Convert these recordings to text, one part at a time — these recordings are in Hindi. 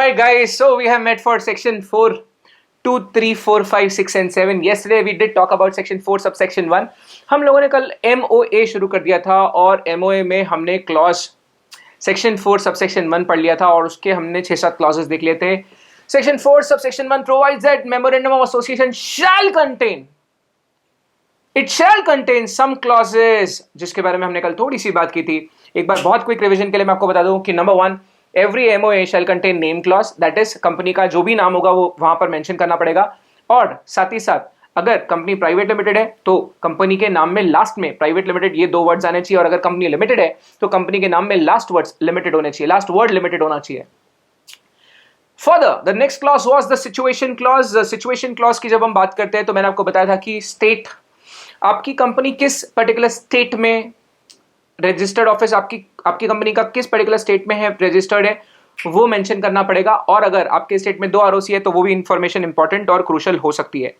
Alright guys, so we have met for section 4, 2, 3, 4, 5, 6 and 7. Yesterday we did talk about section 4 subsection 1. हम लोगों ने कल MOA शुरू कर दिया था और MOA में हमने क्लॉज सेक्शन 4 सबसेक्शन 1 पढ़ लिया था और उसके हमने 6-7 क्लॉजेस देख लिए थे. Section 4 subsection 1 provides that memorandum of association shall contain, it shall contain some clauses, जिसके बारे में हमने कल थोड़ी सी बात की थी. एक बार बहुत क्विक रिवीजन के लिए मैं आपको बता दूं कि number 1, every MOA shall contain name clause, that is company का जो भी नाम होगा वो वहां पर मेंशन करना पड़ेगा. और साथ ही साथ अगर कंपनी प्राइवेट लिमिटेड है तो कंपनी के नाम में लास्ट में प्राइवेट लिमिटेड ये 2 वर्ड्स आने चाहिए और अगर कंपनी लिमिटेड है तो कंपनी के नाम में लास्ट वर्ड्स लिमिटेड होने चाहिए, लास्ट वर्ड लिमिटेड होना चाहिए. Further, the next clause was the situation clause. The situation clause की जब हम बात करते हैं तो मैंने आपको बताया था कि स्टेट, आपकी कंपनी किस पर्टिकुलर स्टेट में रजिस्टर्ड ऑफिस, आपकी कंपनी का किस पर्टिकुलर स्टेट में है रजिस्टर्ड है वो मेंशन करना पड़ेगा. और अगर आपके स्टेट में 2 आरओसी है तो वो भी इंफॉर्मेशन इंपॉर्टेंट और क्रूशियल हो सकती है.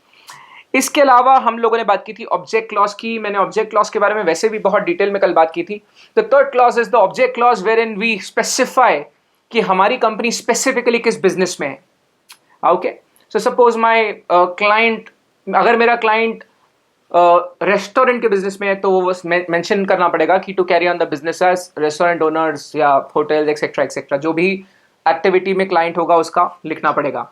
इसके अलावा हम लोगों ने बात की थी ऑब्जेक्ट क्लॉज की. मैंने ऑब्जेक्ट क्लॉज के बारे में वैसे भी बहुत डिटेल में कल बात की थी. The third clause is the object clause wherein we specify कि हमारी कंपनी स्पेसिफिकली किस बिजनेस में है. Okay, so suppose my client, अगर मेरा क्लाइंट रेस्टोरेंट के बिजनेस में है तो वो मेंशन करना पड़ेगा कि to carry on the business as restaurant owners या होटल एक्सेट्रा एक्सेट्रा, जो भी एक्टिविटी में क्लाइंट होगा उसका लिखना पड़ेगा.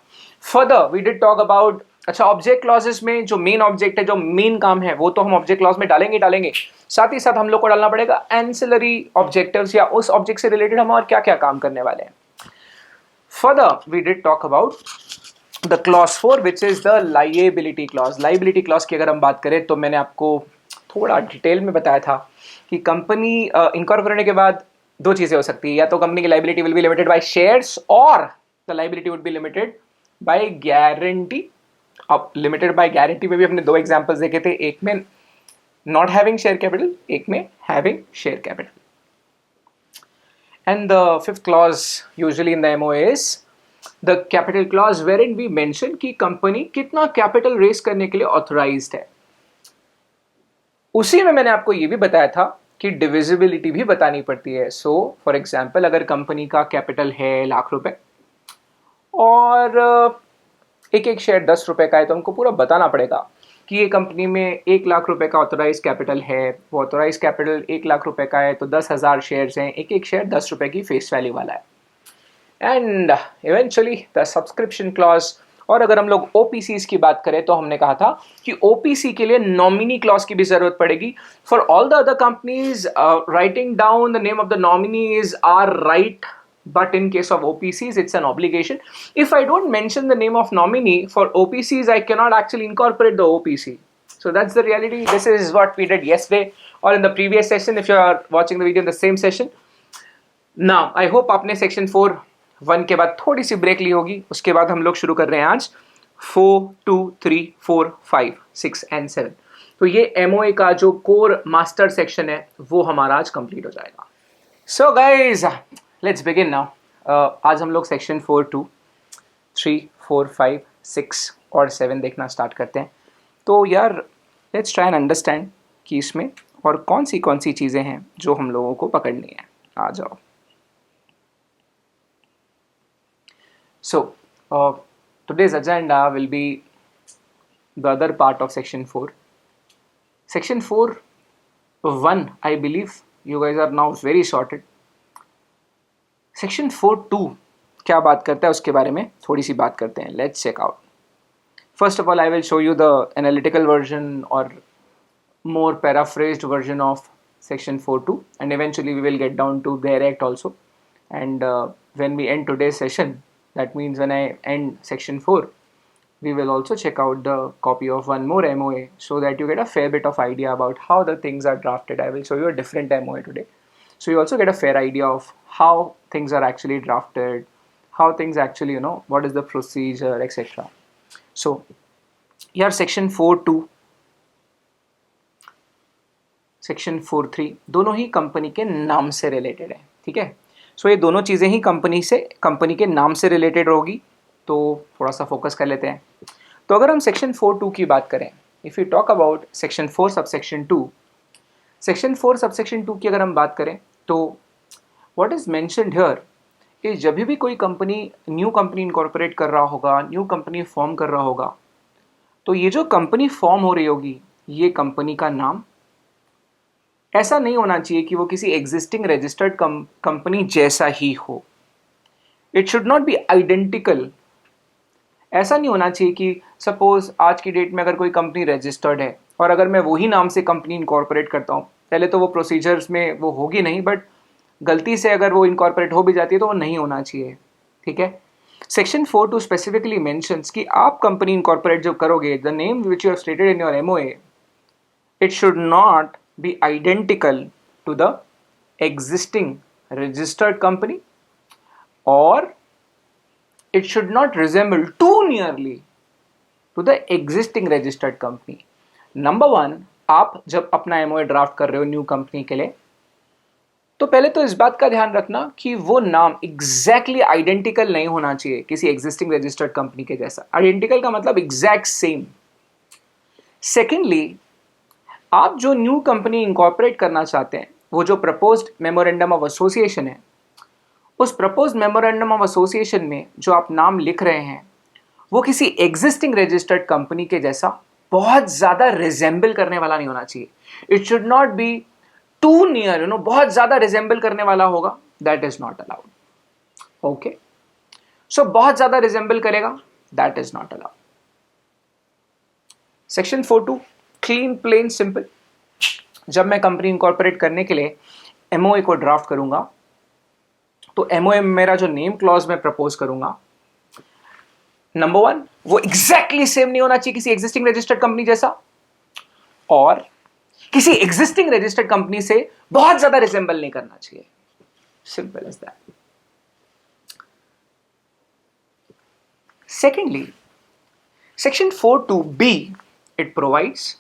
Further we did talk about, अच्छा ऑब्जेक्ट क्लॉजेस में जो मेन ऑब्जेक्ट है, जो मेन काम है वो तो हम ऑब्जेक्ट क्लॉज में डालेंगे. साथ ही साथ हम लोग को डालना पड़ेगा एंसिलरी ऑब्जेक्टिव्स या उस ऑब्जेक्ट से रिलेटेड हम और क्या क्या काम करने वाले हैं. Further we did talk about the clause 4 which is the liability clause. Liability clause की अगर हम बात करें तो मैंने आपको थोड़ा डिटेल में बताया था कि कंपनी इनकॉर्पोरेट होने के बाद 2 चीजें हो सकती है, या तो कंपनी की liability will be limited by shares और the liability would be limited by guarantee. अब लिमिटेड बाय गारंटी में भी हमने 2 एग्जांपल्स देखे थे, एक में नॉट हैविंग शेयर कैपिटल, एक में having share capital. And the fifth clause usually in the MOA is the capital clause wherein we mention कि कंपनी कितना कैपिटल रेज करने के लिए ऑथराइज्ड है. उसी में मैंने आपको ये भी बताया था कि डिविजिबिलिटी भी बतानी पड़ती है. सो फॉर एग्जांपल अगर कंपनी का कैपिटल है ₹1,00,000 और एक शेयर ₹10 का है तो हमको पूरा बताना पड़ेगा कि ये कंपनी में ₹1,00,000 का ऑथराइज कैपिटल है. वो ऑथराइज कैपिटल ₹1,00,000 का है तो 10,000 शेयर्स हैं, एक शेयर ₹10 की फेस वैल्यू वाला है. And eventually the subscription clause. और अगर हम लोग ओपीसीज की बात करें तो हमने कहा था कि ओपीसी के लिए नॉमिनी क्लॉज की भी जरूरत पड़ेगी. For all the other companies writing down the name of the nominees are right, but in case of OPCs it's an obligation. If I don't mention the name of nominee for OPCs I cannot actually incorporate the OPC. So that's the reality. This is what we did yesterday or in the previous session if you are watching the video in the same session. Now I hope आपने section 4:1 के बाद थोड़ी सी ब्रेक ली होगी. उसके बाद हम लोग शुरू कर रहे हैं आज 4, 2, 3, 4, 5, 6 and 7. तो ये MOA का जो कोर मास्टर सेक्शन है वो हमारा आज कंप्लीट हो जाएगा. So guys, let's begin now. आज हम लोग सेक्शन 4, 2, 3, 4, 5, 6 और 7 देखना स्टार्ट करते हैं. तो यार लेट्स ट्राई एंड अंडरस्टैंड कि इसमें और कौन सी चीज़ें हैं जो हम लोगों को पकड़नी है. आ जाओ. So today's agenda will be the other part of section 4. Section 4:1 I believe you guys are now very sorted. Section 4:2 क्या बात करता है उसके बारे में थोड़ी सी बात करते हैं. Let's check out. First of all I will show you the analytical version और more paraphrased version of section 4:2 and eventually we will get down to their act also. And when we end today's session, that means when I end section 4 we will also check out the copy of one more MOA so that you get a fair bit of idea about how the things are drafted. I will show you a different MOA today. So you also get a fair idea of how things are actually drafted, how things actually, what is the procedure, etc. So here section 4:2, section 4:3 दोनों ही कंपनी के नाम से रिलेटेड है. ठीक है, सो ये दोनों चीज़ें ही कंपनी के नाम से रिलेटेड होगी. तो थोड़ा सा फोकस कर लेते हैं. तो अगर हम सेक्शन 4:2 की बात करें, if you talk about section 4 subsection 2, section 4 subsection 2 की अगर हम बात करें तो व्हाट इज मेंशन्ड हियर कि जब भी कोई कंपनी न्यू कंपनी इनकॉर्पोरेट कर रहा होगा, न्यू कंपनी फॉर्म कर रहा होगा, तो ये जो कंपनी फॉर्म हो रही होगी, ये कंपनी का नाम ऐसा नहीं होना चाहिए कि वो किसी एग्जिस्टिंग रजिस्टर्ड कंपनी जैसा ही हो. It should not be identical. ऐसा नहीं होना चाहिए कि सपोज आज की डेट में अगर कोई कंपनी रजिस्टर्ड है और अगर मैं वही नाम से कंपनी इनकॉर्पोरेट करता हूँ, पहले तो वो प्रोसीजर्स में वो होगी नहीं, बट गलती से अगर वो इनकॉर्पोरेट हो भी जाती है तो वो नहीं होना चाहिए. ठीक है. सेक्शन 4.2 स्पेसिफिकली मेंशंस कि आप कंपनी इनकॉर्पोरेट जो करोगे, the name which you have stated in your MOA, it should not be identical to the existing registered company, or it should not resemble too nearly to the existing registered company. Number 1, आप जब अपना एमओए ड्राफ्ट कर रहे हो न्यू कंपनी के लिए, तो पहले तो इस बात का ध्यान रखना कि वो नाम एग्जैक्टली आइडेंटिकल नहीं होना चाहिए किसी एग्जिस्टिंग रजिस्टर्ड कंपनी के जैसा. आइडेंटिकल का मतलब एग्जैक्ट सेम. सेकेंडली, आप जो न्यू कंपनी इंकॉर्पोरेट करना चाहते हैं, वो जो प्रपोज्ड मेमोरेंडम ऑफ एसोसिएशन है, उस प्रपोज्ड मेमोरेंडम ऑफ एसोसिएशन में जो आप नाम लिख रहे हैं, वो किसी एग्जिस्टिंग रजिस्टर्ड कंपनी के जैसा बहुत ज्यादा रिजेंबल करने वाला नहीं होना चाहिए. It should not be too near, बहुत ज्यादा रिजेंबल करने वाला होगा, that is not allowed. Okay, so बहुत ज्यादा रिजेंबल करेगा, that is not allowed. Section 4.2 clean plain simple. जब मैं कंपनी इंकॉर्पोरेट करने के लिए एमओए को ड्राफ्ट करूंगा, तो एमओए में मेरा जो नेम क्लॉज में प्रपोज करूंगा, नंबर 1, वो एग्जैक्टली सेम नहीं होना चाहिए किसी एग्जिस्टिंग रजिस्टर्ड कंपनी जैसा, और किसी एग्जिस्टिंग रजिस्टर्ड कंपनी से बहुत ज्यादा रिजेंबल नहीं करना चाहिए. Simple as that. Secondly, section 4.2b it provides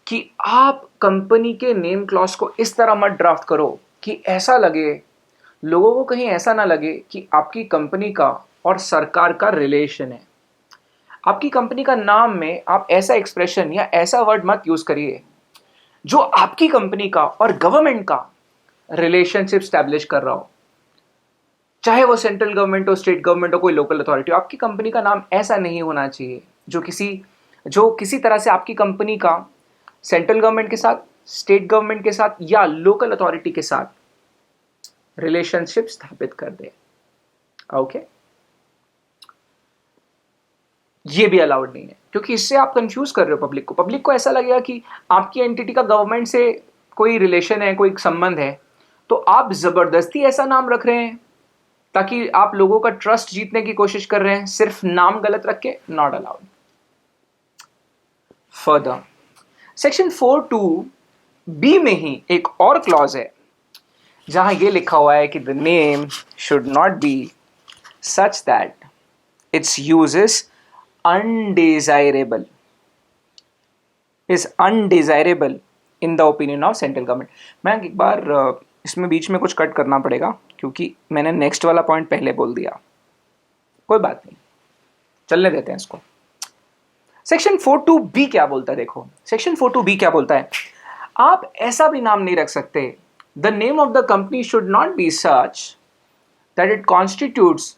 कि आप कंपनी के नेम क्लॉज को इस तरह मत ड्राफ्ट करो कि ऐसा लगे, लोगों को कहीं ऐसा ना लगे कि आपकी कंपनी का और सरकार का रिलेशन है. आपकी कंपनी का नाम में आप ऐसा एक्सप्रेशन या ऐसा वर्ड मत यूज करिए जो आपकी कंपनी का और गवर्नमेंट का रिलेशनशिप स्टैब्लिश कर रहा हो, चाहे वो सेंट्रल गवर्नमेंट हो, स्टेट गवर्नमेंट हो, कोई लोकल अथॉरिटी हो. आपकी कंपनी का नाम ऐसा नहीं होना चाहिए जो किसी तरह से आपकी कंपनी का सेंट्रल गवर्नमेंट के साथ, स्टेट गवर्नमेंट के साथ या लोकल अथॉरिटी के साथ रिलेशनशिप स्थापित कर दे. ओके, ये भी अलाउड नहीं है, क्योंकि इससे आप कंफ्यूज कर रहे हो पब्लिक को ऐसा लगेगा कि आपकी एंटिटी का गवर्नमेंट से कोई रिलेशन है, कोई संबंध है, तो आप जबरदस्ती ऐसा नाम रख रहे हैं ताकि आप लोगों का ट्रस्ट जीतने की कोशिश कर रहे हैं, सिर्फ नाम गलत रख के. Not allowed. Further, section 4.2b में ही एक और क्लॉज है जहां यह लिखा हुआ है कि the name should not B such that it's use is undesirable in the opinion of central government. मैं एक बार इसमें बीच में कुछ कट करना पड़ेगा क्योंकि मैंने नेक्स्ट वाला पॉइंट पहले बोल दिया. कोई बात नहीं, चलने देते हैं इसको. सेक्शन 4.2b क्या बोलता है, देखो सेक्शन 4.2b क्या बोलता है. आप ऐसा भी नाम नहीं रख सकते, the name of the company should not B such that it constitutes.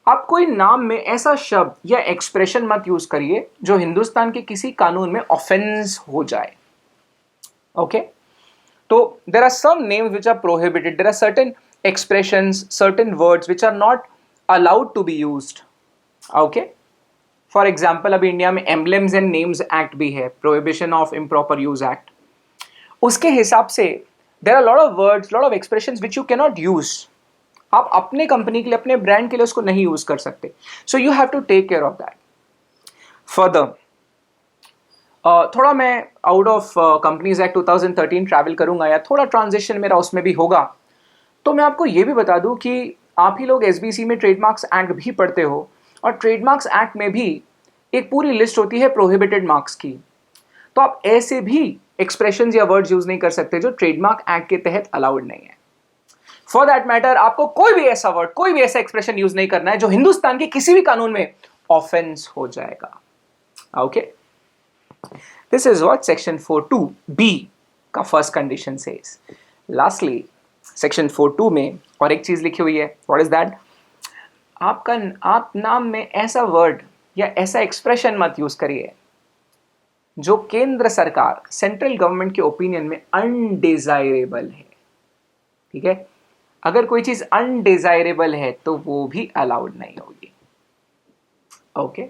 आप कोई नाम में ऐसा शब्द या एक्सप्रेशन मत यूज करिए जो हिंदुस्तान के किसी कानून में ऑफेंस हो जाए. ओके, तो there are some names which are prohibited, there are certain expressions, certain words which are not allowed to be used. Okay, for example अभी इंडिया में एम्बलेम्स एंड नेम्स एक्ट भी है, Prohibition of Improper Use Act. उसके हिसाब से there are lot of words, lot of expressions which you can not use. आप अपने कंपनी के लिए, अपने ब्रांड के लिए उसको नहीं यूज कर सकते. So you have to take care of that. Further, थोड़ा मैं out of Companies Act 2013 travel करूंगा या थोड़ा ट्रांजिशन मेरा उसमें भी होगा, तो मैं आपको ये भी बता दूं कि आप ही लोग एसबीसी में ट्रेडमार्क्स एक्ट भी पढ़ते हो, और ट्रेडमार्क्स एक्ट में भी एक पूरी लिस्ट होती है प्रोहिबिटेड मार्क्स की. तो आप ऐसे भी एक्सप्रेशंस या वर्ड्स यूज नहीं कर सकते जो ट्रेडमार्क एक्ट के तहत अलाउड नहीं है. फॉर दैट मैटर, आपको कोई भी ऐसा वर्ड, कोई भी ऐसा एक्सप्रेशन यूज नहीं करना है जो हिंदुस्तान के किसी भी कानून में ऑफेंस हो जाएगा. Okay, this is what section 4.2b का first condition says. Lastly, section 4(2) में और एक चीज लिखी हुई है, व्हाट इज दैट? आप नाम में ऐसा वर्ड या ऐसा एक्सप्रेशन मत यूज करिए जो केंद्र सरकार, सेंट्रल गवर्नमेंट के ओपिनियन में अनडिजायरेबल है। ठीक है, अगर कोई चीज अनडिजायरेबल है तो वो भी अलाउड नहीं होगी। ओके,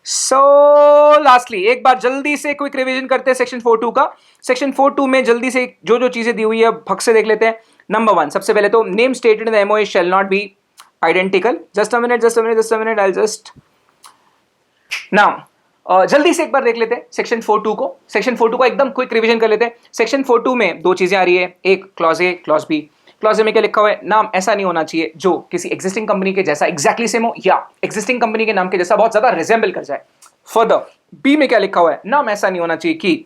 सो लास्टली एक बार जल्दी से क्विक रिवीजन करते हैं सेक्शन 4(2) का। सेक्शन 4(2) में जल्दी से जो जो चीजें दी हुई है भग से देख लेते हैं। नंबर 1, सबसे पहले तो name stated in the MOA shall not be identical. Just a minute, I just now जल्दी से एक बार देख लेते हैं सेक्शन 4(2) को। सेक्शन 4(2) का एकदम क्विक रिवीजन कर लेते हैं। सेक्शन 4(2) में दो चीजें आ रही है, एक clause A, clause B. Clause A में क्या लिखा हुआ है? नाम ऐसा नहीं होना चाहिए जो किसी एग्जिस्टिंग कंपनी के जैसा एग्जैक्टली सेम हो या एग्जिस्टिंग कंपनी के नाम के जैसा बहुत ज्यादा रिजेंबल कर जाए। फर्दर बी में क्या लिखा हुआ है? नाम ऐसा नहीं होना चाहिए कि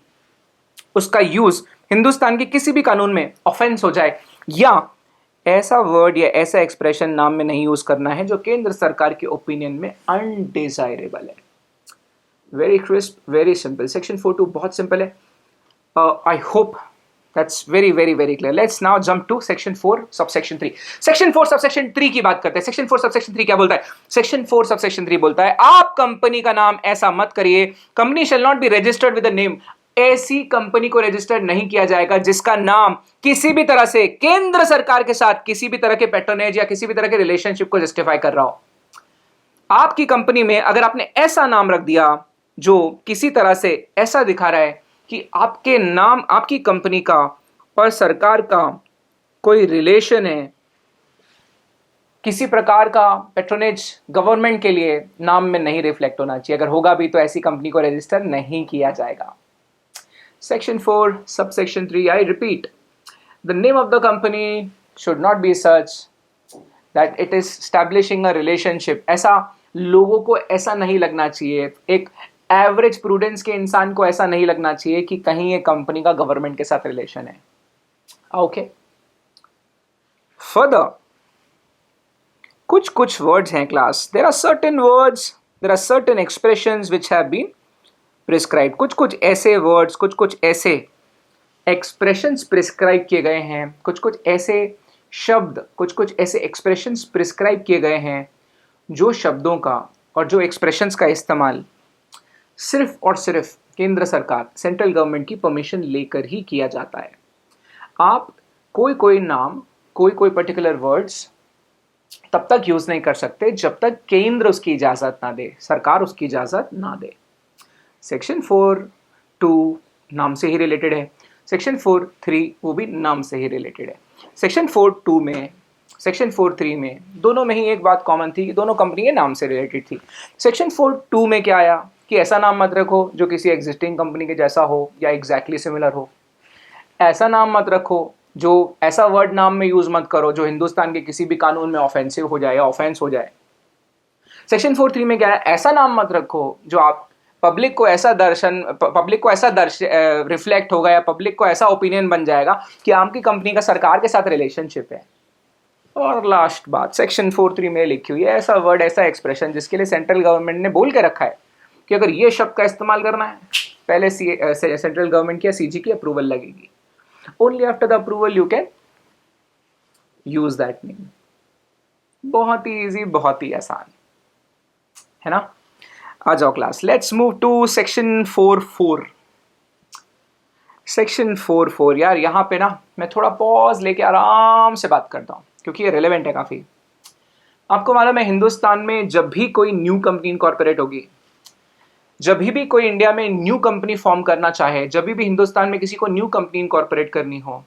उसका यूज हिंदुस्तान के किसी भी कानून में ऑफेंस हो जाए, या ऐसा वर्ड या ऐसा एक्सप्रेशन नाम में नहीं यूज करना है जो केंद्र सरकार के ओपिनियन में अनडिजायरेबल है। Very crisp, very simple. Section 4(2) बहुत सिंपल है। I hope that's very very very clear. Let's now jump to section 4 subsection 3। Section 4 subsection 3 की बात करते हैं। सेक्शन 4 सबसेक्शन 3 क्या बोलता है? सेक्शन 4 सबसेक्शन 3 बोलता है आप कंपनी का नाम ऐसा मत करिए, company shall not be registered with the name. ऐसी कंपनी को रजिस्टर्ड नहीं किया जाएगा जिसका नाम किसी भी तरह से केंद्र सरकार के साथ किसी भी तरह के पैट्रोनेज या किसी भी तरह के रिलेशनशिप को जस्टिफाई कर रहा हो। आपकी कंपनी में अगर आपने ऐसा नाम रख दिया जो किसी तरह से ऐसा दिखा रहा है कि आपके नाम, आपकी कंपनी का और सरकार का कोई रिलेशन है, किसी प्रकार का पैट्रोनेज गवर्नमेंट के लिए नाम में नहीं रिफ्लेक्ट होना चाहिए। अगर होगा भी तो ऐसी कंपनी को रजिस्टर नहीं किया जाएगा। Section 4 subsection 3, I repeat, the name of the company should not B such that it is establishing a relationship. ऐसा लोगों को ऐसा नहीं लगना चाहिए, एक एवरेज प्रूडेंस के इंसान को ऐसा नहीं लगना चाहिए कि कहीं ये कंपनी का गवर्नमेंट के साथ रिलेशन है। ओके, फर्दर कुछ वर्ड्स हैं class, there are certain words, there are certain expressions which have been prescribed. कुछ ऐसे वर्ड्स, कुछ ऐसे एक्सप्रेशंस प्रिस्क्राइब किए गए हैं, कुछ ऐसे शब्द, कुछ ऐसे एक्सप्रेशंस प्रिस्क्राइब किए गए हैं जो शब्दों का और जो एक्सप्रेशंस का इस्तेमाल सिर्फ और सिर्फ केंद्र सरकार, सेंट्रल गवर्नमेंट की परमिशन लेकर ही किया जाता है। आप कोई नाम, कोई पर्टिकुलर वर्ड्स तब तक यूज नहीं कर सकते जब तक केंद्र उसकी इजाजत ना दे, सरकार उसकी इजाजत ना दे। सेक्शन 4(2) नाम से ही रिलेटेड है, सेक्शन 4(3) वो भी नाम से ही रिलेटेड है। सेक्शन 4(2) में, सेक्शन 4(3) में, दोनों में ही एक बात कॉमन थी कि दोनों कंपनी के नाम से रिलेटेड थी। सेक्शन 4(2) में क्या आया कि ऐसा नाम मत रखो जो किसी एग्जिस्टिंग कंपनी के जैसा हो या एग्जैक्टली सिमिलर हो। ऐसा नाम मत रखो, जो ऐसा वर्ड नाम में यूज मत करो जो हिंदुस्तान के किसी भी कानून में ऑफेंसिव हो जाए या ऑफेंस हो जाए। सेक्शन 4(3) में क्या है? ऐसा नाम मत रखो जो आप पब्लिक को ऐसा रिफ्लेक्ट होगा या पब्लिक को ऐसा ओपिनियन बन जाएगा कि आपकी कंपनी का सरकार के साथ रिलेशनशिप है। और लास्ट बात सेक्शन 4(3) में लिखी हुई है ऐसा वर्ड, ऐसा एक्सप्रेशन जिसके लिए सेंट्रल गवर्नमेंट ने बोल के रखा है कि अगर ये शब्द का इस्तेमाल करना है पहले सेंट्रल गवर्नमेंट की या सीजी की अप्रूवल लगेगी। Only after the approval you can use that name. बहुत ही इजी, बहुत ही आसान है ना। आ जाओ class, let's move to section 4(4). Section 4(4) यार यहाँ पे ना मैं थोड़ा पॉज लेके आराम से बात करता हूँ क्योंकि ये रिलेवेंट है काफी। आपको मालूम है हिंदुस्तान में जब भी कोई न्यू कंपनी इनकॉर्पोरेट होगी, जब भी कोई इंडिया में न्यू कंपनी फॉर्म करना चाहे, जब भी हिंदुस्तान में किसी को न्यू कंपनी इनकॉर्पोरेट करनी हो,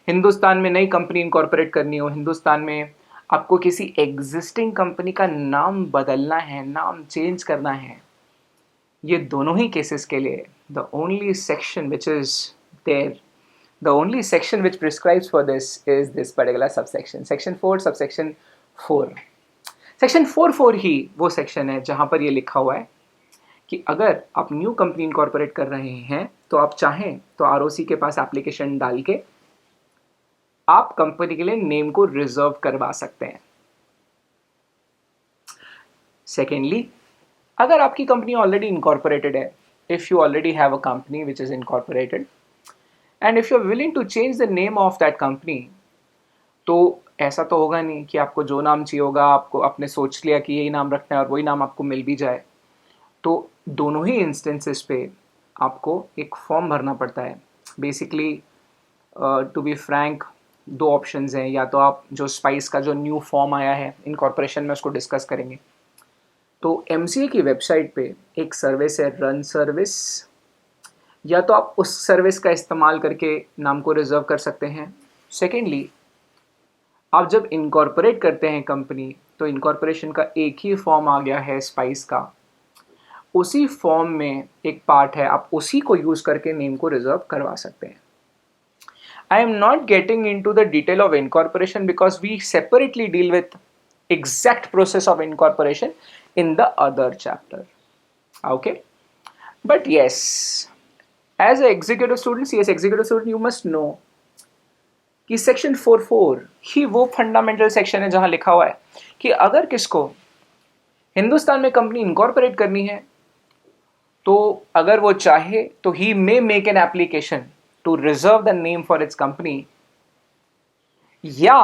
हिंदुस्तान में नई कंपनी इनकॉर्पोरेट करनी हो, हिंदुस्तान में आपको किसी एग्जिस्टिंग कंपनी का नाम बदलना है, नाम चेंज करना है, ये दोनों ही केसेस के लिए the only section which is there, the only section which prescribes for this is this particular subsection, section 4 subsection 4। section 4(4) ही वो section है जहां पर ये लिखा हुआ है कि अगर आप न्यू कंपनी इनकॉर्पोरेट कर रहे हैं तो आप चाहें तो आरओसी के पास एप्लीकेशन डाल के आप कंपनी के लिए नेम को रिजर्व करवा सकते हैं। सेकेंडली, अगर आपकी कंपनी ऑलरेडी इनकॉर्पोरेटेड है, if you already have a company which is incorporated and if you're willing to change the name of that company, तो ऐसा तो होगा नहीं कि आपको जो नाम चाहिए होगा आपको आपने सोच लिया कि यही नाम रखना है और वही नाम आपको मिल भी जाए। तो दोनों ही इंस्टेंसेस पे आपको एक फॉर्म भरना पड़ता है। बेसिकली टू बी फ्रैंक, दो ऑप्शंस हैं, या तो आप जो स्पाइस का जो न्यू फॉर्म आया है इनकॉर्पोरेशन में उसको डिस्कस करेंगे। तो एमसीए की वेबसाइट पे एक सर्विस है रन सर्विस, या तो आप उस सर्विस का इस्तेमाल करके नाम को रिजर्व कर सकते हैं। सेकेंडली, आप जब इनकॉर्पोरेट करते हैं कंपनी, तो इनकॉर्पोरेशन का एक ही फॉर्म आ गया है स्पाइस का, उसी फॉर्म में एक पार्ट है, आप उसी को यूज करके नेम को रिजर्व करवा सकते हैं। I am not getting into the detail of incorporation because we separately deal with exact process of incorporation in the other chapter. Okay, but yes, as a executive student, CS executive student, you must know कि सेक्शन 4.4 ही वो फंडामेंटल सेक्शन है जहां लिखा हुआ है कि अगर किसको हिंदुस्तान में कंपनी इनकॉर्पोरेट करनी है, तो अगर वो चाहे तो he may make an application to reserve the name for its company, या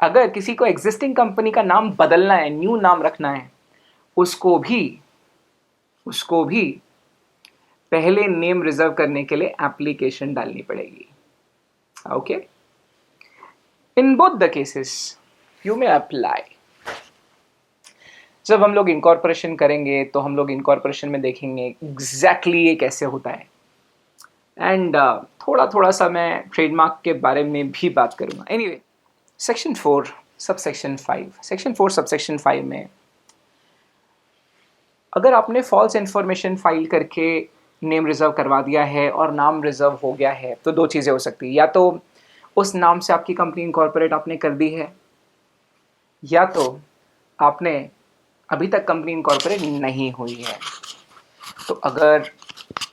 अगर किसी को एग्जिस्टिंग कंपनी का नाम बदलना है, न्यू नाम रखना है, उसको भी पहले नेम रिजर्व करने के लिए एप्लीकेशन डालनी पड़ेगी। Okay, in both the cases you may apply. जब हम लोग इनकॉर्पोरेशन करेंगे तो हम लोग इनकॉर्पोरेशन में देखेंगे एग्जैक्टली ये कैसे होता है, एंड थोड़ा थोड़ा सा मैं ट्रेडमार्क के बारे में भी बात करूंगा। Anyway, section 4 subsection 5, section 4 subsection 5 में अगर आपने फॉल्स इंफॉर्मेशन फाइल करके नेम रिजर्व करवा दिया है और नाम रिजर्व हो गया है, तो दो चीज़ें हो सकती है, या तो उस नाम से आपकी कंपनी इनकॉर्पोरेट आपने कर दी है, या तो आपने अभी तक कंपनी इनकॉर्पोरेट नहीं हुई है। तो अगर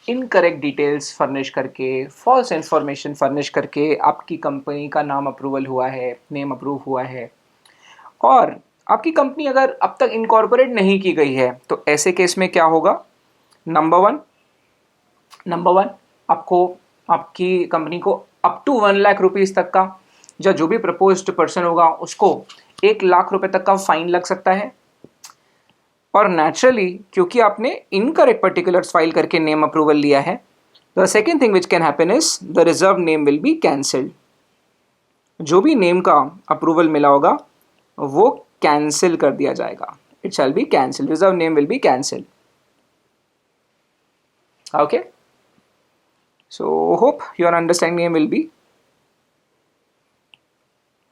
इनकरेक्ट डिटेल्स फर्निश करके, फॉल्स इंफॉर्मेशन फर्निश करके आपकी कंपनी का नाम अप्रूवल हुआ है, नेम अप्रूव हुआ है, और आपकी कंपनी अगर अब तक इनकॉर्पोरेट नहीं की गई है, तो ऐसे केस में क्या होगा? नंबर वन, आपको आपकी कंपनी को अप टू 1 लाख रुपीज़ तक का, या जो भी प्रपोज्ड पर्सन होगा उसको 1 लाख रुपए तक का फाइन लग सकता है। और नेचुरली क्योंकि आपने इनकरेक्ट पर्टिकुलर्स फाइल करके नेम अप्रूवल लिया है, the second thing which can happen is the reserve name will be cancelled. जो भी नेम का अप्रूवल मिला होगा वो कैंसिल कर दिया जाएगा। It shall be cancel, reserve name will be cancel. Okay, so hope your understanding will be,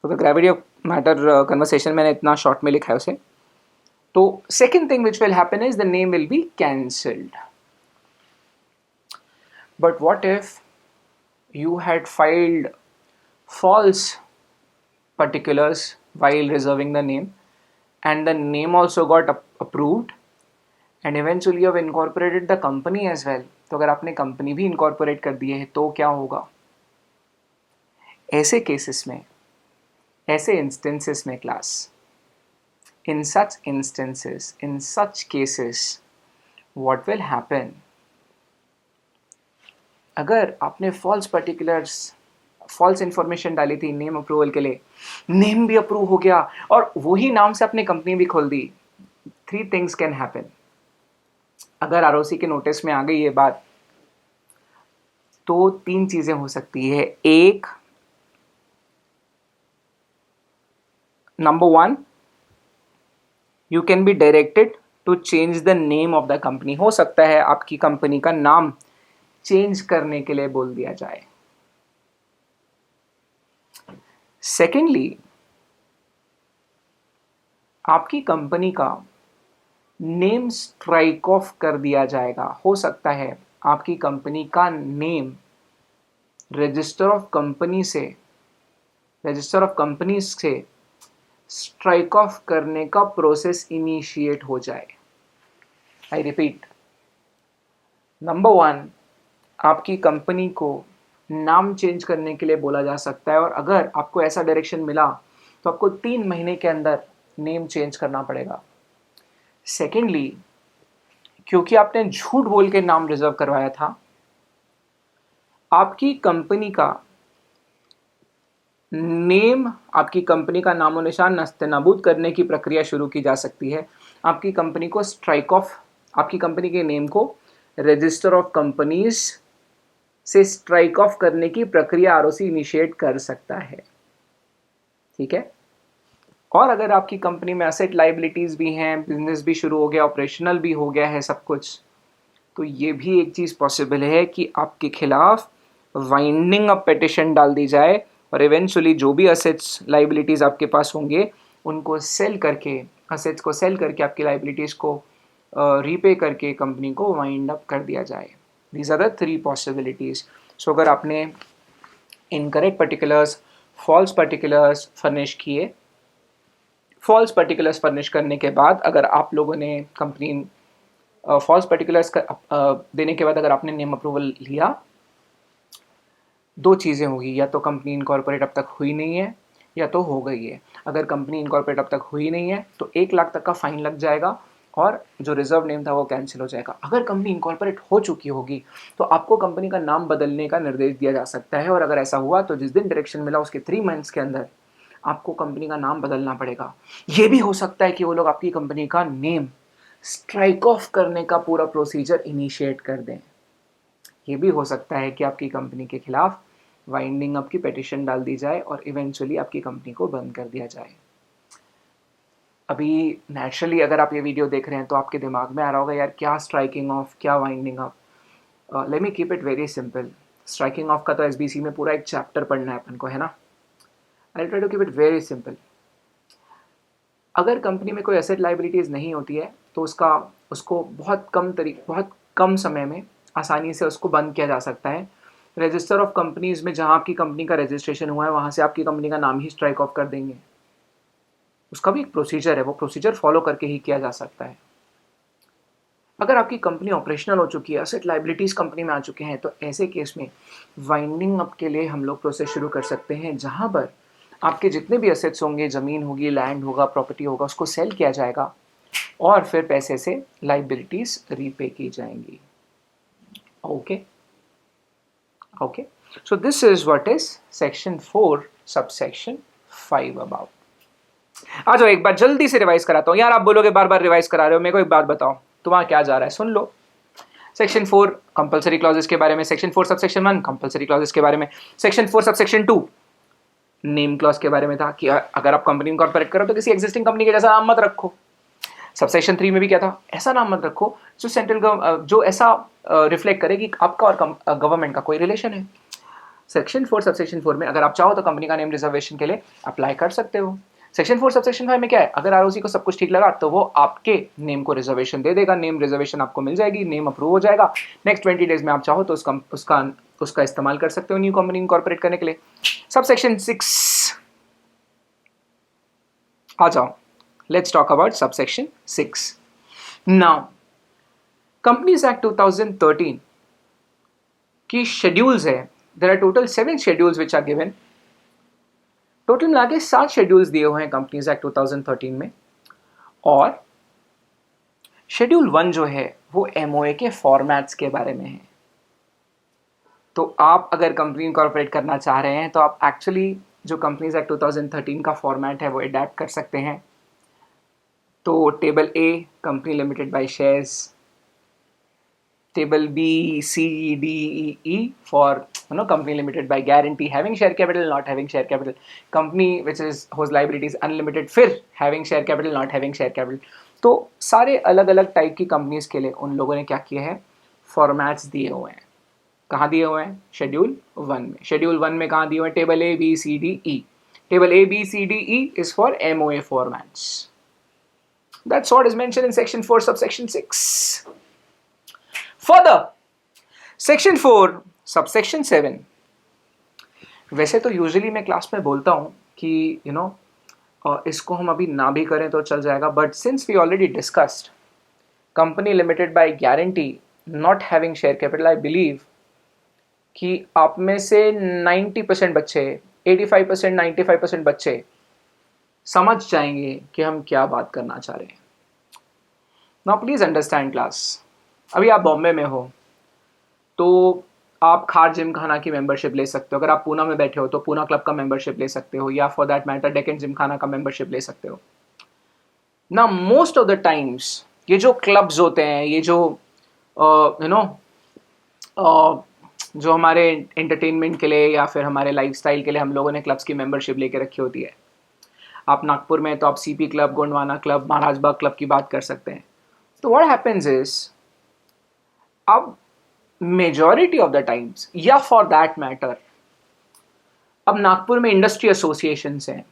the gravity of matter conversation मैंने इतना शॉर्ट में लिखा है उसे। तो second thing which will happen is the name will be cancelled. But what if you had filed false particulars while reserving the name, and the name also got approved, and eventually you have incorporated the company as well? तो अगर आपने कंपनी भी इनकॉर्पोरेट कर दी है तो क्या होगा? ऐसे केसेस में, ऐसे इंस्टेंसेस में class, in such instances, in such cases, what will happen? अगर आपने false particulars, false information डाली थी नेम अप्रूवल के लिए, नेम भी अप्रूव हो गया और वही नाम से आपने कंपनी भी खोल दी, 3 things can happen. अगर आरओसी के नोटिस में आ गई ये बात, तो 3 चीजें हो सकती है। एक, number 1, you can be directed to change the name of the company. हो सकता है आपकी कंपनी का नाम चेंज करने के लिए बोल दिया जाए। सेकेंडली, आपकी कंपनी का नेम स्ट्राइक ऑफ कर दिया जाएगा। हो सकता है आपकी कंपनी का नेम रजिस्टर ऑफ कंपनीज से स्ट्राइक ऑफ करने का प्रोसेस इनिशिएट हो जाए। आई रिपीट, नंबर 1, आपकी कंपनी को नाम चेंज करने के लिए बोला जा सकता है, और अगर आपको ऐसा डायरेक्शन मिला तो आपको 3 महीने के अंदर नेम चेंज करना पड़ेगा। सेकेंडली, क्योंकि आपने झूठ बोल के नाम रिजर्व करवाया था, आपकी कंपनी का नेम, आपकी कंपनी का नामो निशान नस्ते-नाबूद करने की प्रक्रिया शुरू की जा सकती है। आपकी कंपनी को स्ट्राइक ऑफ, आपकी कंपनी के नेम को रजिस्टर ऑफ कंपनीज से स्ट्राइक ऑफ करने की प्रक्रिया आरओसी इनिशिएट कर सकता है। ठीक है। और अगर आपकी कंपनी में एसेट लाइबिलिटीज भी हैं, बिजनेस भी शुरू हो गया, ऑपरेशनल भी हो गया है सब कुछ, तो ये भी एक चीज़ पॉसिबल है कि आपके खिलाफ वाइंडिंग अप पिटिशन डाल दी जाए और इवेंचुअली जो भी असेट्स लाइबिलिटीज़ आपके पास होंगे उनको सेल करके, असेट्स को सेल करके आपकी लाइबिलिटीज़ को रीपे करके कंपनी को वाइंड अप कर दिया जाए। These are the 3 possibilities. So अगर आपने incorrect particulars, false particulars furnish किए, फॉल्स पर्टिकुलर्स फर्निश करने के बाद अगर आप लोगों ने कंपनी फॉल्स पर्टिकुलर्स देने के बाद अगर आपने नेम अप्रूवल लिया, 2 चीज़ें होगी, या तो कंपनी इनकॉर्पोरेट अब तक हुई नहीं है या तो हो गई है। अगर कंपनी इनकॉर्पोरेट अब तक हुई नहीं है तो 1 लाख तक का फाइन लग जाएगा और जो रिजर्व नेम था वो कैंसिल हो जाएगा। अगर कंपनी इनकॉर्पोरेट हो चुकी होगी तो आपको कंपनी का नाम बदलने का निर्देश दिया जा सकता है, और अगर ऐसा हुआ तो जिस दिन डायरेक्शन मिला उसके 3 मंथ्स के अंदर आपको कंपनी का नाम बदलना पड़ेगा। ये भी हो सकता है कि वो लोग आपकी कंपनी का नेम स्ट्राइक ऑफ करने का पूरा प्रोसीजर इनिशिएट कर दें। ये भी हो सकता है कि आपकी कंपनी के खिलाफ वाइंडिंग अप की पिटीशन डाल दी जाए और इवेंचुअली आपकी कंपनी को बंद कर दिया जाए। अभी नेचुरली अगर आप ये वीडियो देख रहे हैं तो आपके दिमाग में आ रहा होगा, यार क्या स्ट्राइकिंग ऑफ, क्या winding up. Let me keep it very simple. Striking off का तो एसबीसी में पूरा एक चैप्टर पढ़ना है अपन को, है ना। I try to keep it very simple. अगर कंपनी में कोई एसेट लाइबिलिटीज़ नहीं होती है तो उसको बहुत कम समय में आसानी से उसको बंद किया जा सकता है। रजिस्टर ऑफ कंपनीज में जहाँ आपकी कंपनी का रजिस्ट्रेशन हुआ है वहाँ से आपकी कंपनी का नाम ही स्ट्राइक ऑफ कर देंगे। उसका भी एक प्रोसीजर है, वो प्रोसीजर फॉलो करके ही किया जा सकता है। अगर आपकी कंपनी ऑपरेशनल हो चुकी है, एसेट लाइबिलिटीज़ कंपनी में आ चुके हैं, तो ऐसे केस में वाइंडिंग अप के लिए हम लोग प्रोसेस शुरू कर सकते हैं, जहाँ पर आपके जितने भी एसेट्स होंगे, ज़मीन होगी, लैंड होगा, प्रॉपर्टी होगा, उसको सेल किया जाएगा और फिर पैसे से लाइबिलिटीज़ रीपे की जाएंगी। Okay okay, so this is what is section 4 subsection 5 about. आ जाओ एक बार जल्दी से रिवाइज कराता हूँ। यार आप बोलोगे बार बार रिवाइज करा रहे हो, मेरे को एक बात बताओ तुम्हारा क्या जा रहा है, सुन लो। सेक्शन 4 कंपलसरी क्लॉजेस के बारे में, सेक्शन 4 सबसेक्शन 1 कंपलसरी क्लॉजेस के बारे में, सेक्शन 4 सबसेक्शन 2 नेम क्लॉज के बारे में था कि अगर आप कंपनी इनकॉर्पोरेट करो तो किसी एग्जिस्टिंग कंपनी के जैसा नाम मत रखो। सबसेक्शन 3 में भी क्या था, ऐसा नाम मत रखो जो जो ऐसा रिफ्लेक्ट करे कि आपका और गवर्नमेंट का कोई रिलेशन है। सेक्शन 4 सबसेक्शन 4 में अगर आप चाहो तो कंपनी का नेम रिजर्वेशन के लिए अप्लाई कर सकते हो। सेक्शन 4 सबसेक्शन 5 में क्या है, अगर आरओसी को सब कुछ ठीक लगा तो वो आपके नेम को रिजर्वेशन दे देगा, नेम रिजर्वेशन आपको मिल जाएगी, नेम अप्रूव हो जाएगा। नेक्स्ट 20 डेज में आप चाहो तो उसका इस्तेमाल कर सकते हो न्यू कंपनी इनकॉर्पोरेट करने के लिए। सबसेक्शन 6 आ जाओ, let's talk about subsection 6 now. Companies Act 2013 की शेड्यूल्स है, there are total 7 schedules which are given. Total मिला के 7 शेड्यूल्स दिए हुए हैं कंपनीज एक्ट 2013 में, और शेड्यूल 1 जो है वो एमओए के फॉर्मेट्स के बारे में है। तो आप अगर कंपनी इनकॉर्पोरेट करना चाह रहे हैं तो आप एक्चुअली जो कंपनीज एक्ट 2013 का फॉर्मेट है वो अडेप्ट कर सकते हैं। तो table A company limited by shares, table B C D E for company limited by guarantee, having share capital, not having share capital, company which is whose liability is unlimited, फिर having share capital, not having share capital। तो सारे अलग अलग टाइप की कंपनीज के लिए उन लोगों ने क्या किए हैं, फॉर्मेट्स दिए हुए हैं। कहाँ दिए हुए हैं, शेड्यूल 1 में। शेड्यूल 1 में कहाँ दिए हुए हैं, table A B C D E. Table A B C D E is for MOA formats. That's what is mentioned in section 4 subsection 6. Further, section 4 subsection 7, वैसे तो यूजुअली मैं क्लास में बोलता हूँ कि इसको हम अभी ना भी करें तो चल जाएगा, but since we already discussed company limited by guarantee not having share capital, I believe कि आप में से 90% बच्चे, 85% 95% बच्चे समझ जाएंगे कि हम क्या बात करना चाह रहे हैं। नाउ प्लीज अंडरस्टैंड क्लास, अभी आप बॉम्बे में हो तो आप खार जिम खाना की मेंबरशिप ले सकते हो, अगर आप पूना में बैठे हो तो पूना क्लब का मेंबरशिप ले सकते हो, या for that matter Deccan gym खाना का मेंबरशिप ले सकते हो ना। मोस्ट ऑफ द टाइम्स ये जो क्लब्स होते हैं, ये जो यू नो जो हमारे एंटरटेनमेंट के लिए या फिर हमारे लाइफस्टाइल के लिए हम लोगों ने क्लब्स की मेंबरशिप लेके रखी होती है। आप नागपुर में तो आप CP club, Gondwana club, Maharajbagh club की बात कर सकते हैं। तो व्हाट हैपेंस इज, अब मेजॉरिटी ऑफ द टाइम्स या फॉर दैट मैटर अब नागपुर में इंडस्ट्री एसोसिएशंस हैं,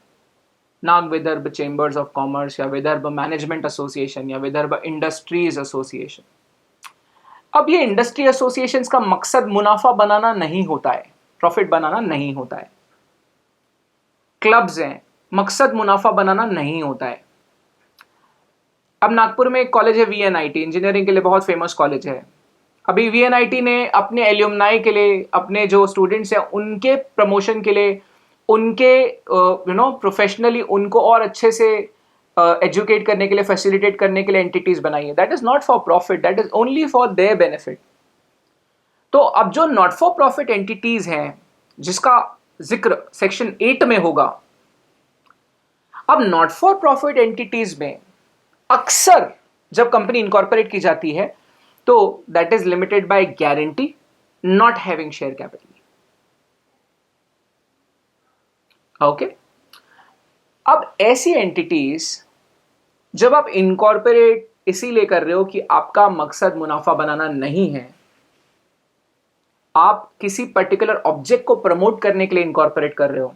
Nag Vidarbha chambers of commerce या विदर्भ मैनेजमेंट एसोसिएशन या विदर्भ इंडस्ट्रीज एसोसिएशन। अब ये इंडस्ट्री एसोसिएशंस का मकसद मुनाफा बनाना नहीं होता है, प्रॉफिट बनाना नहीं होता है। क्लब्स हैं, मकसद मुनाफा बनाना नहीं होता है। अब नागपुर में एक कॉलेज है वीएनआईटी, इंजीनियरिंग के लिए बहुत फेमस कॉलेज है। अभी वीएनआईटी ने अपने एल्यूमनाई के लिए, अपने जो स्टूडेंट्स हैं उनके प्रमोशन के लिए, उनके प्रोफेशनली उनको और अच्छे से एजुकेट करने के लिए, फैसिलिटेट करने के लिए एंटिटीज बनाई है। That is not for profit, that is only for their benefit. तो अब जो नॉट फॉर प्रॉफिट एंटिटीज हैं जिसका जिक्र सेक्शन 8 में होगा, अब नॉट फॉर प्रॉफिट एंटिटीज में अक्सर जब कंपनी इनकॉर्पोरेट की जाती है तो that is limited by guarantee, not having share capital. Okay, अब ऐसी एंटिटीज जब आप इनकॉर्पोरेट इसीलिए कर रहे हो कि आपका मकसद मुनाफा बनाना नहीं है, आप किसी पर्टिकुलर ऑब्जेक्ट को प्रमोट करने के लिए इनकॉर्पोरेट कर रहे हो,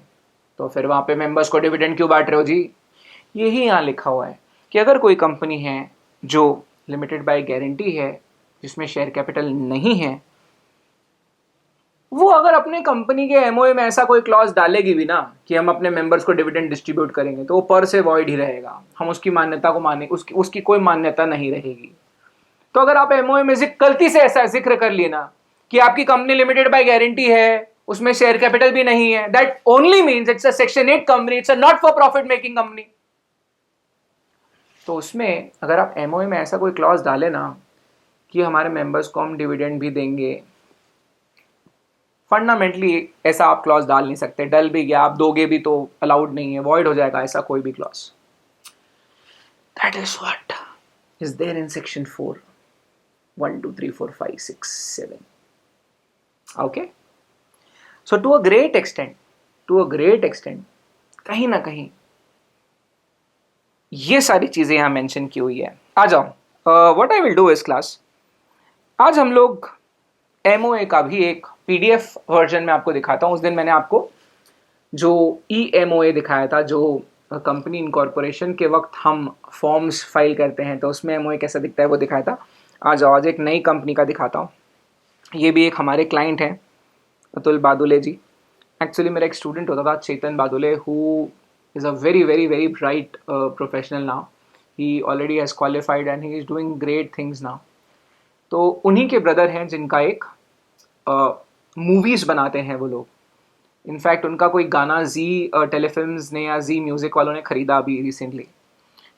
तो फिर वहां पे मेंबर्स को डिविडेंड क्यों बांट रहे हो जी? यही यहां लिखा हुआ है कि अगर कोई कंपनी है जो लिमिटेड बाय गारंटी है, जिसमें शेयर कैपिटल नहीं है, वो अगर अपने कंपनी के एमओए में ऐसा कोई क्लॉज डालेगी भी ना कि हम अपने मेंबर्स को डिविडेंड डिस्ट्रीब्यूट करेंगे, तो वो पर से वॉइड ही रहेगा। हम उसकी मान्यता को माने, उसकी कोई मान्यता नहीं रहेगी। तो अगर आप एमओए में गलती से ऐसा जिक्र कर लिए ना कि आपकी कंपनी लिमिटेड बाय गारंटी है, उसमें शेयर कैपिटल भी नहीं है, that only means it's a section 8 company, it's a not for profit making company. तो उसमें अगर आप एमओए में ऐसा कोई क्लॉज डाले ना कि हमारे मेंबर्स को हम डिविडेंड भी देंगे, फंडामेंटली ऐसा आप क्लॉज डाल नहीं सकते। डल भी गया, आप दोगे भी तो अलाउड नहीं है, वॉइड हो जाएगा ऐसा कोई भी clause. That is what is there in section 4, 1 2 3 4 5 6 7। Okay, so to a great extent कहीं ना कहीं ये सारी चीजें यहां मेंशन की हुई है। आ जाओ, व्हाट आई विल डू इस क्लास, आज हम लोग एमओए का भी एक पीडीएफ वर्जन में आपको दिखाता हूं। उस दिन मैंने आपको जो ईएमओए दिखाया था, जो कंपनी इनकॉर्पोरेशन के वक्त हम फॉर्म्स फाइल करते हैं तो उसमें एमओए कैसा दिखता है वो दिखाया था। आ जाओ, आज एक नई कंपनी का दिखाता हूँ। ये भी एक हमारे क्लाइंट हैं, अतुल बादुले जी। एक्चुअली मेरा एक स्टूडेंट होता था, Chetan Badule, who is a very very very bright professional now. He already has qualified and he is doing great things now. तो उन्हीं के ब्रदर हैं जिनका एक मूवीज़ बनाते हैं वो लोग। इनफैक्ट उनका कोई गाना जी टेलीफिल्म्स ने या जी म्यूजिक वालों ने खरीदा अभी रिसेंटली।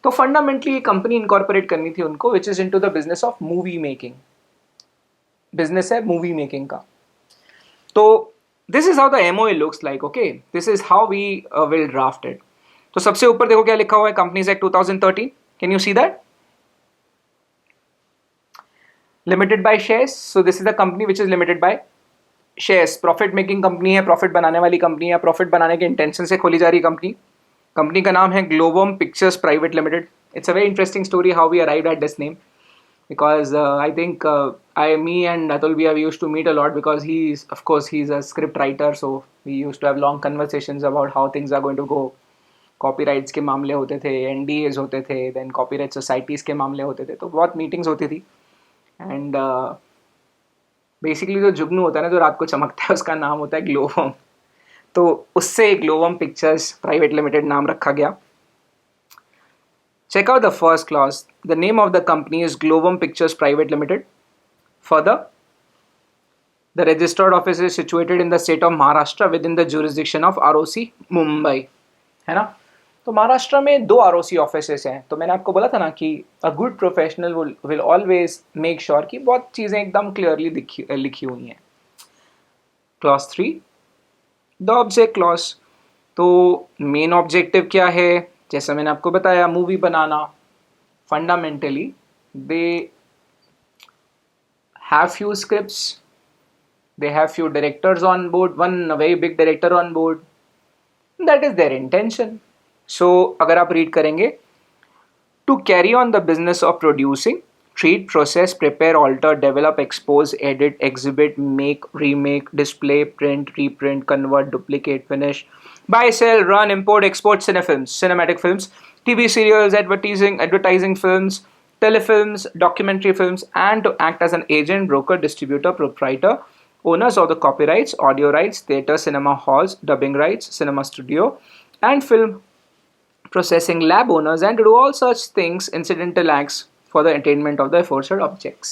तो फंडामेंटली ये कंपनी इनकॉर्पोरेट करनी थी उनको, which is into the business of movie making. Business है मूवी मेकिंग का। तो this is how the MOA looks like. Okay, this is how we will draft it. तो सबसे ऊपर देखो क्या लिखा हुआ है, Companies Act 2013। Can you see that? Limited by shares. So this is the company which is limited by shares. Profit making company है, प्रॉफिट बनाने वाली कंपनी है, प्रॉफिट बनाने के इंटेंशन से खोली जा रही कंपनी। कंपनी का नाम है Globum pictures private limited. It's a very interesting story how we arrived at this name, because I think me and Atul, we have used to meet a lot because he's a script writer, so we used to have long conversations about how things are going to go. Copyrights के मामले होते थे, NDAs होते थे, then copyright societies के मामले होते थे, तो बहुत मीटिंग्स होती थी। एंड बेसिकली जो जुगनू होता है ना, जो रात को चमकता है, उसका नाम होता है ग्लोबम। तो उससे ग्लोबम पिक्चर्स प्राइवेट लिमिटेड नाम रखा गया। Check out the first clause. The name of the company is Globum Pictures Private Limited. Further, the registered office is situated in the state of Maharashtra within the jurisdiction of ROC Mumbai. है ना? तो महाराष्ट्र में 2 ROC ऑफिसेस हैं। तो मैंने आपको बोला था ना कि a good professional will always make sure कि बहुत चीज़ें एकदम क्लियरली लिखी हुई हैं। Clause 3, the object clause. तो मेन ऑब्जेक्टिव क्या है? जैसा मैंने आपको बताया, movie banana. Fundamentally they have few scripts, they have few directors on board, one a very big director on board, that is their intention. So अगर आप read करेंगे, to carry on the business of producing, treat, process, prepare, alter, develop, expose, edit, exhibit, make, remake, display, print, reprint, convert, duplicate, finish, buy, sell, run, import, export cinefilms, cinematic films, TV serials, advertising films, telefilms, documentary films, and to act as an agent, broker, distributor, proprietor, owners of the copyrights, audio rights, theatre, cinema halls, dubbing rights, cinema studio, and film processing lab owners, and to do all such things, incidental acts for the attainment of the aforesaid objects.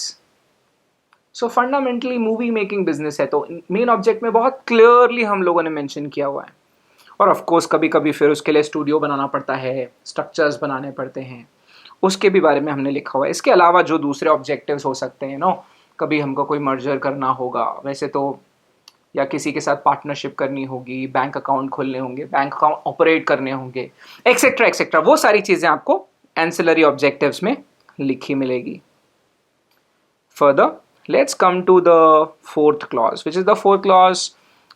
So fundamentally movie making business है, तो मेन ऑब्जेक्ट में बहुत क्लियरली हम लोगों ने मेंशन किया हुआ है। और ऑफ कोर्स कभी कभी फिर उसके लिए स्टूडियो बनाना पड़ता है, स्ट्रक्चर्स बनाने पड़ते हैं, उसके भी बारे में हमने लिखा हुआ है। इसके अलावा जो दूसरे ऑब्जेक्टिव्स हो सकते हैं, नो, कभी हमको कोई मर्जर करना होगा, वैसे तो, या किसी के साथ पार्टनरशिप करनी होगी, बैंक अकाउंट खोलने होंगे, बैंक अकाउंट ऑपरेट करने होंगे, एक्सेट्रा एक्सेट्रा, वो सारी चीज़ें आपको एंसिलरी ऑब्जेक्टिव्स में लिखी मिलेगी। Further let's come to the fourth clause, which is the fourth clause.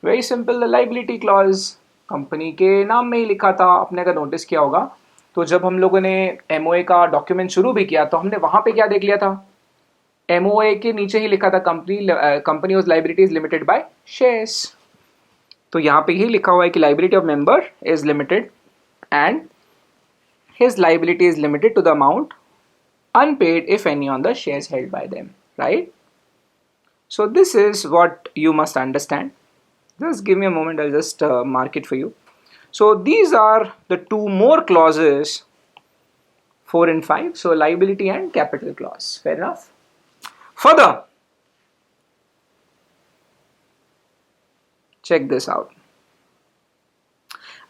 Very simple, the liability clause. Company के नाम में ही लिखा था, आपने अगर नोटिस किया होगा तो जब हम लोगों ने एमओए का डॉक्यूमेंट शुरू भी किया तो हमने वहां पे क्या देख लिया था, एमओए के नीचे ही लिखा था company was liabilities limited by shares. तो यहाँ पे ही लिखा हुआ है कि liability of member is limited and his liability is limited to the amount unpaid if any on the shares held by them, right? So this is what you must understand. Just give me a moment, I'll just mark it for you. So these are the two more clauses, 4 and 5. So liability and capital clause. Fair enough. Further, check this out.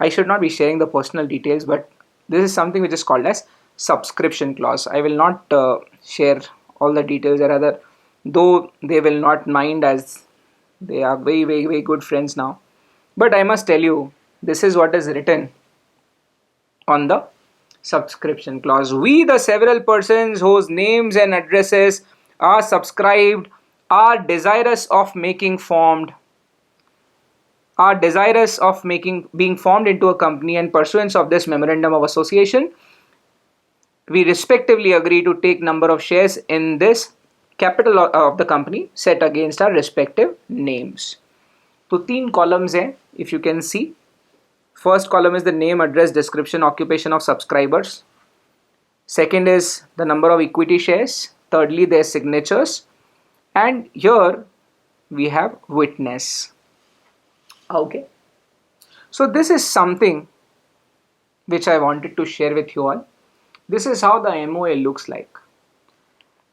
I should not be sharing the personal details, but this is something which is called as subscription clause. I will not share all the details, or rather, though they will not mind, as they are very, very, very good friends now. But I must tell you, this is what is written on the subscription clause. We, the several persons whose names and addresses are subscribed, are desirous of being formed into a company, and pursuance of this memorandum of association, we respectively agree to take number of shares in this capital of the company set against our respective names. तो 3 columns हैं, if you can see. First column is the name, address, description, occupation of subscribers. Second is the number of equity shares. Thirdly, their signatures. And here we have witness. Okay. So this is something which I wanted to share with you all. This is how the MOA looks like.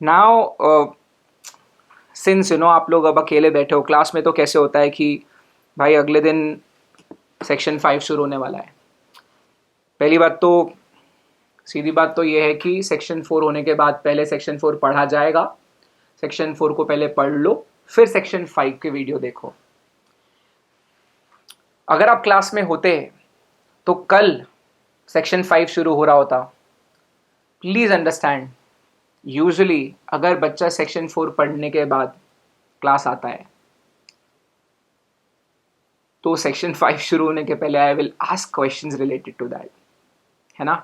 Now, since आप लोग अब अकेले बैठे हो क्लास में, तो कैसे होता है कि भाई अगले दिन सेक्शन 5 शुरू होने वाला है। पहली बात तो, सीधी बात तो ये है कि सेक्शन 4 होने के बाद पहले सेक्शन 4 पढ़ा जाएगा। सेक्शन 4 को पहले पढ़ लो, फिर सेक्शन 5 के वीडियो देखो। अगर आप क्लास में होते तो कल सेक्शन 5 शुरू हो रहा होता। प्लीज अंडरस्टैंड, यूजुअली अगर बच्चा सेक्शन 4 पढ़ने के बाद क्लास आता है तो सेक्शन 5 शुरू होने के पहले I will ask questions related to that, है ना।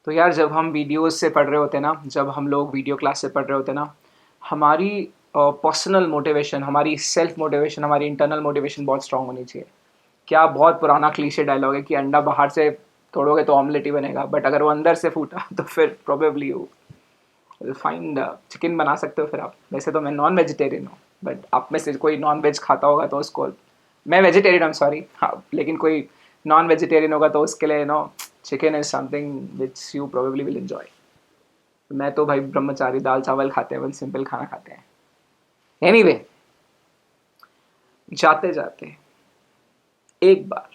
तो यार जब हम वीडियोस से पढ़ रहे होते हैं ना, जब हम लोग वीडियो क्लास से पढ़ रहे होते हैं ना, हमारी पर्सनल मोटिवेशन, हमारी सेल्फ मोटिवेशन, हमारी इंटरनल मोटिवेशन बहुत स्ट्रांग होनी चाहिए। क्या बहुत पुराना क्लीशे डायलॉग है कि अंडा बाहर से तोड़ोगे तो ऑमलेट ही बनेगा, बट अगर वो अंदर से फूटा तो फिर probably you will find chicken बना सकते हो फिर आप। वैसे तो मैं नॉन वेजिटेरियन हूँ, बट आप में से कोई नॉन वेज खाता होगा तो उसको, मैं वेजिटेरियन हूँ सॉरी, हाँ, लेकिन कोई नॉन वेजिटेरियन होगा तो उसके लिए chicken is something which you probably will enjoy. मैं तो भाई ब्रह्मचारी, दाल चावल खाते हैं, सिंपल खाना खाते हैं। एनीवे, जाते जाते एक बार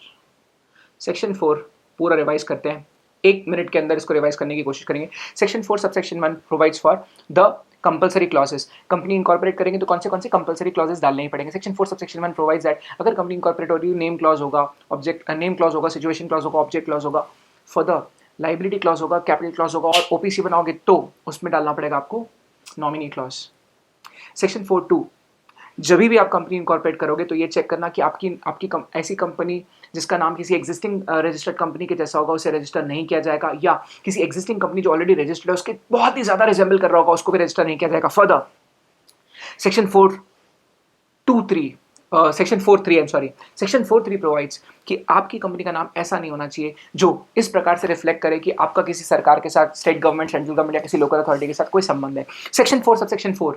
सेक्शन 4 पूरा रिवाइज करते हैं। एक मिनट के अंदर इसको रिवाइज करने की कोशिश करेंगे। Section 4 subsection 1 provides for the compulsory clauses. Company incorporate करेंगे तो कौन से कंपल्सरी क्लॉजेस डालने ही पड़ेंगे। सेक्शन 4 सबसेक्शन 1 प्रोवाइड्स दैट अगर कंपनी इनकॉर्पोरेट हो रही है, नेम क्लॉज होगा, ऑब्जेक्ट नेम क्लॉज होगा, सिचुएशन क्लॉज होगा, ऑब्जेक्ट क्लॉज होगा, फर्दर लाइबिलिटी क्लॉज होगा, कैपिटल क्लॉज होगा, और ओपीसी बनाओगे तो उसमें डालना पड़ेगा आपको नॉमिनी क्लॉज। सेक्शन 4(2) जब भी आप कंपनी इनकॉर्पोरेट करोगे तो ये चेक करना कि आपकी ऐसी कंपनी जिसका नाम किसी एग्जिस्टिंग रजिस्टर्ड कंपनी के जैसा होगा उसे रजिस्टर नहीं किया जाएगा, या किसी एग्जिस्टिंग कंपनी जो ऑलरेडी रजिस्टर्ड है उसके बहुत ही ज्यादा रिजेंबल कर रहा होगा उसको भी रजिस्टर नहीं किया जाएगा। फर्दर सेक्शन 4(3) सेक्शन 4(3) प्रोवाइड्स कि आपकी कंपनी का नाम ऐसा नहीं होना चाहिए जो इस प्रकार से रिफ्लेक्ट करे कि आपका किसी सरकार के साथ, स्टेट गवर्नमेंट, सेंट्रल गवर्नमेंट या किसी लोकल अथॉरिटी के साथ कोई संबंध है। सेक्शन 4 सबसेक्शन 4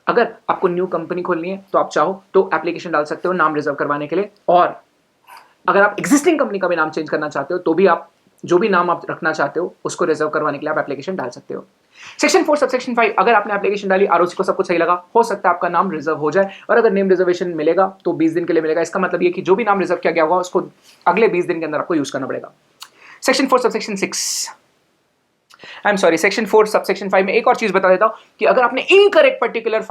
अगर आपको न्यू कंपनी खोलनी है तो आप चाहो तो एप्लीकेशन डाल सकते हो नाम रिजर्व करवाने के लिए, और अगर आप एग्जिस्टिंग कंपनी का भी नाम चेंज करना चाहते हो तो भी आप जो भी नाम आप रखना चाहते हो उसको रिजर्व करवाने के लिए आप एप्लीकेशन डाल सकते हो। सेक्शन 4 सबसेक्शन 5 अगर आपने एप्लीकेशन डाली, आरओसी को सब कुछ सही लगा, हो सकता है आपका नाम रिजर्व हो जाए, और अगर नेम रिजर्वेशन मिलेगा तो 20 दिन के लिए मिलेगा। इसका मतलब ये कि जो भी नाम रिजर्व किया गया होगा उसको अगले 20 दिन के अंदर आपको यूज करना पड़ेगा। सेक्शन 4 सबसेक्शन 6 सेक्शन 4 सबसेक्शन 5 में एक और चीज बता देता हूं कि अगर आपने इनकरेक्ट पर्टिकुलर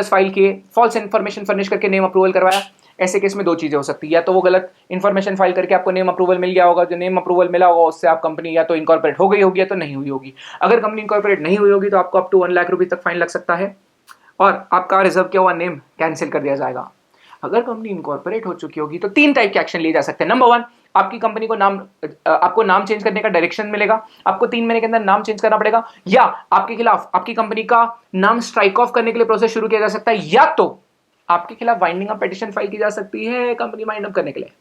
फाइल के फॉल्स इंफॉर्मेशन फर्निश करके नेम अप्रूवल करवाया, ऐसे केस में दो चीजें हो सकती है। या तो वो गलत इंफॉर्मेशन फाइल करके आपको नेम अप्रूवल मिल गया होगा, जो नेम अप्रूवल मिला होगा उससे आप कंपनी या तो इनकॉर्पोरेट हो गई होगी या तो नहीं हुई होगी। अगर कंपनी इनकॉर्पोरेट नहीं हुई होगी तो आपको अप टू 1 लाख रुपए तक फाइन लग सकता है और आपका रिजर्व किया हुआ नेम कैंसिल कर दिया जाएगा। अगर कंपनी इनकॉर्पोरेट हो चुकी होगी तो 3 टाइप के एक्शन लिए जा सकते हैं। नंबर 1, आपकी कंपनी को आपको नाम चेंज करने का डायरेक्शन मिलेगा, आपको 3 महीने के अंदर नाम चेंज करना पड़ेगा, या आपके खिलाफ आपकी कंपनी का नाम स्ट्राइक ऑफ करने के लिए प्रोसेस शुरू किया जा सकता है, या तो आपके खिलाफ वाइंडिंग अप पिटीशन फाइल की जा सकती है कंपनी वाइंड अप करने के लिए।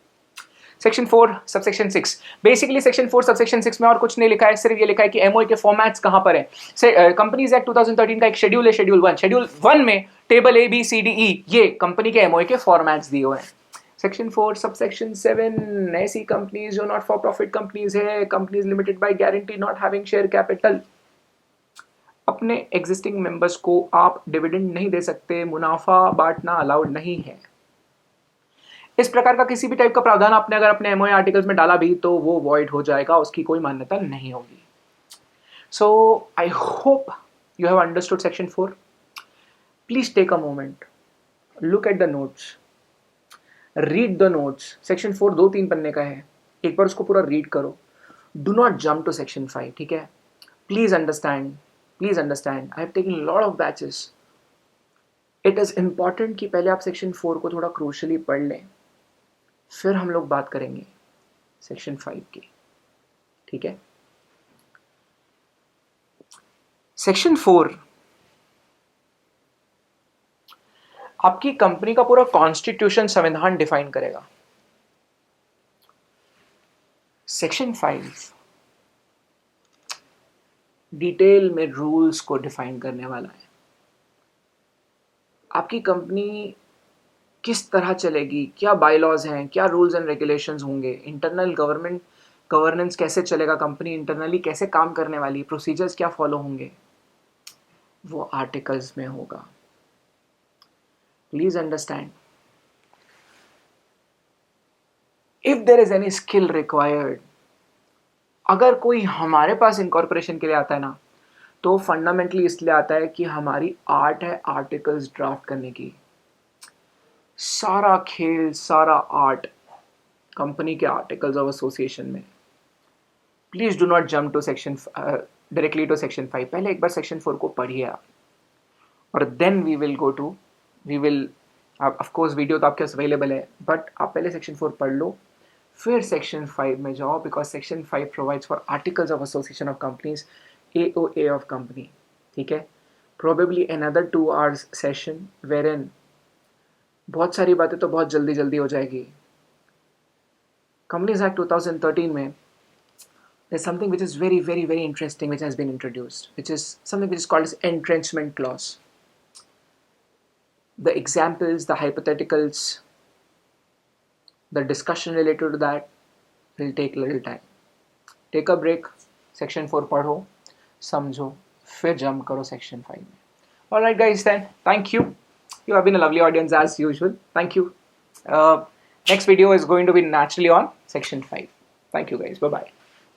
Section 4 subsection 6 basically section 4 subsection 6 में और कुछ नहीं लिखा है, सिर्फ ये लिखा है कि एमओए के फॉर्मेट्स कहां पर है। कंपनीज एक्ट 2013 का एक शेड्यूल है, शेड्यूल 1 में table A B C D E ये कंपनी के एमओए के फॉर्मेट्स दिए हुए हैं। सेक्शन 4 सबसेक्शन 7 ऐसी कंपनीज जो नॉट फॉर प्रॉफिट कंपनीज है, companies limited by guarantee not having share capital, अपने एग्जिस्टिंग मेंबर्स को आप डिविडेंड नहीं दे सकते, मुनाफा बांटना अलाउड नहीं है। इस प्रकार का किसी भी टाइप का प्रावधान आपने अगर अपने एमओए आर्टिकल्स में डाला भी तो वो वॉइड हो जाएगा, उसकी कोई मान्यता नहीं होगी। So I hope you have understood section 4। Please take a moment, look at the notes, read the notes. Section 4 2-3 पन्ने का है, एक बार उसको पूरा रीड करो। Do not jump to section 5, ठीक है? Please understand, I have taken lot of batches. It is important कि पहले आप सेक्शन 4 को थोड़ा क्रूशली पढ़ लें, फिर हम लोग बात करेंगे सेक्शन 5 की, ठीक है? सेक्शन 4 आपकी कंपनी का पूरा कॉन्स्टिट्यूशन, संविधान डिफाइन करेगा। सेक्शन 5 डिटेल में रूल्स को डिफाइन करने वाला है। आपकी कंपनी किस तरह चलेगी, क्या बायलॉज हैं, क्या रूल्स एंड रेगुलेशंस होंगे, इंटरनल गवर्नेंस कैसे चलेगा, कंपनी इंटरनली कैसे काम करने वाली, प्रोसीजर्स क्या फॉलो होंगे, वो आर्टिकल्स में होगा। Please understand, if there is any skill required, अगर कोई हमारे पास इनकॉर्पोरेशन के लिए आता है ना, तो फंडामेंटली इसलिए आता है कि हमारी आर्ट है आर्टिकल्स ड्राफ्ट करने की। सारा खेल, सारा आर्ट कंपनी के आर्टिकल्स ऑफ एसोसिएशन में। Please do not jump to section directly to section 5। पहले एक बार सेक्शन 4 को पढ़िए आप, और then we will of course video तो आपके पास अवेलेबल है, बट आप पहले सेक्शन 4 पढ़ लो, फिर सेक्शन 5 में जाओ, because section 5 provides for articles of association of companies, AOA of company, ठीक है? Probably another 2 hours session where बहुत सारी बातें तो बहुत जल्दी जल्दी हो जाएगी। कंपनीज एक्ट 2013 में there's something which is very very very interesting which has been introduced, which is something which is called as entrenchment clause. The examples, the hypotheticals, the discussion related to that will take little time. Take a break, section 4 पढ़ो, समझो, फिर jump करो section 5 में। Alright guys, then thank you. You have been a lovely audience as usual. Thank you. Next video is going to be naturally on section 5. Thank you guys, bye bye.